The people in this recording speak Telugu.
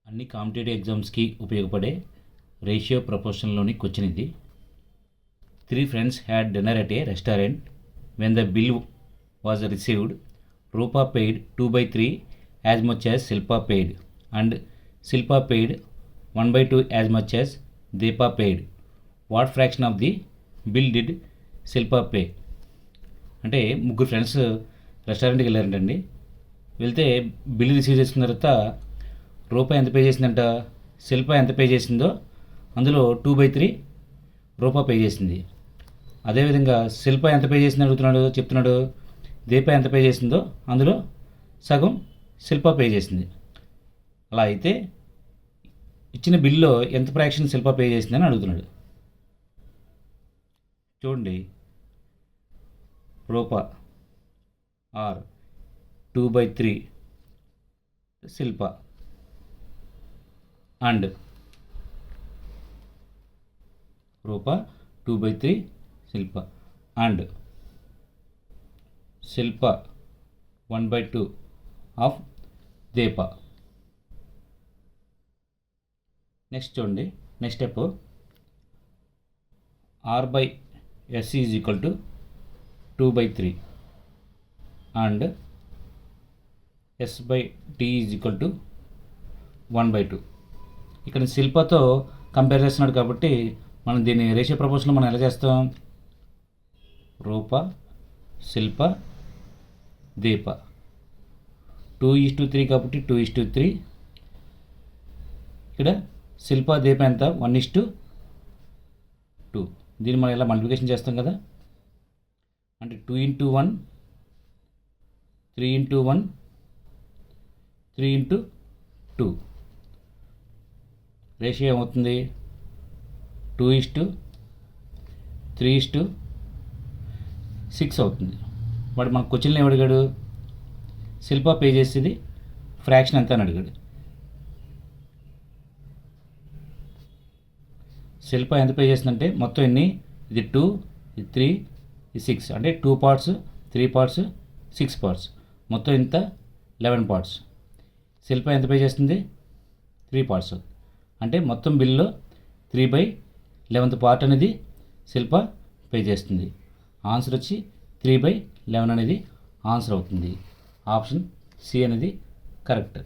అన్ని కాంపిటేటివ్ ఎగ్జామ్స్కి ఉపయోగపడే రేషియో ప్రపోర్షన్లోని క్వశ్చన్ ఇది. 3 friends had dinner at a restaurant. When the bill was received, Rupa paid 2/3 as much as Silpa paid, and Silpa paid 1/2 as much as Deepa paid. What fraction of the bill did Silpa pay? అంటే ముగ్గురు ఫ్రెండ్స్ రెస్టారెంట్కి వెళ్ళారంటండి. వెళ్తే బిల్ రిసీవ్ చేసుకున్న తర్వాత రూపాయి ఎంత పే చేసిందంట, శిల్ప ఎంత పే చేసిందో అందులో 2/3 రూపా పే చేసింది. అదేవిధంగా శిల్ప ఎంత పే చేసింది చెప్తున్నాడు. దీప ఎంత పే చేసిందో అందులో సగం శిల్ప పే చేసింది. అలా అయితే ఇచ్చిన బిల్లో ఎంత ఫ్రాక్షన్ శిల్ప పే చేసిందని అడుగుతున్నాడు. చూడండి, Rupa R 2/3 Shilpa and Rupa 2/3 Shilpa and Shilpa 1/2 of Deepa. Next చూడండి, next step R/S is equal to 2/3 and S/T is equal to 1/2. ఇక్కడ శిల్పతో కంపేర్ చేస్తున్నాడు కాబట్టి మనం దీన్ని రేషియో ప్రపోర్షన్లో మనం ఎలా చేస్తాం? రూప, శిల్ప, దీప 2:3 కాబట్టి 2:3. ఇక్కడ శిల్ప దీప ఎంత? 1:2. దీన్ని మనం ఇలా మల్టిప్లికేషన్ చేస్తాం కదా, అంటే 2 × 1, 3 × 1, 3 × 2. రేషియో ఏమవుతుంది? 2:3:6 అవుతుంది. వాడు మన క్వశ్చన్లో ఏమడిగాడు? శిల్ప పే చేసేది ఫ్రాక్షన్ ఎంత అని అడిగాడు. శిల్ప ఎంత పే చేసిందంటే మొత్తం ఎన్ని? ఇది 2, ఇది 3, ఇది 6, అంటే 2 parts, 3 parts, 6 parts, మొత్తం ఇంత 11 parts. శిల్ప ఎంత పే చేస్తుంది? 3 parts, అంటే మొత్తం బిల్లో 3/11th పార్ట్ అనేది శిల్ప పే చేస్తుంది. ఆన్సర్ వచ్చి 3/11 అనేది ఆన్సర్ అవుతుంది. ఆప్షన్ సి అనేది కరెక్ట్.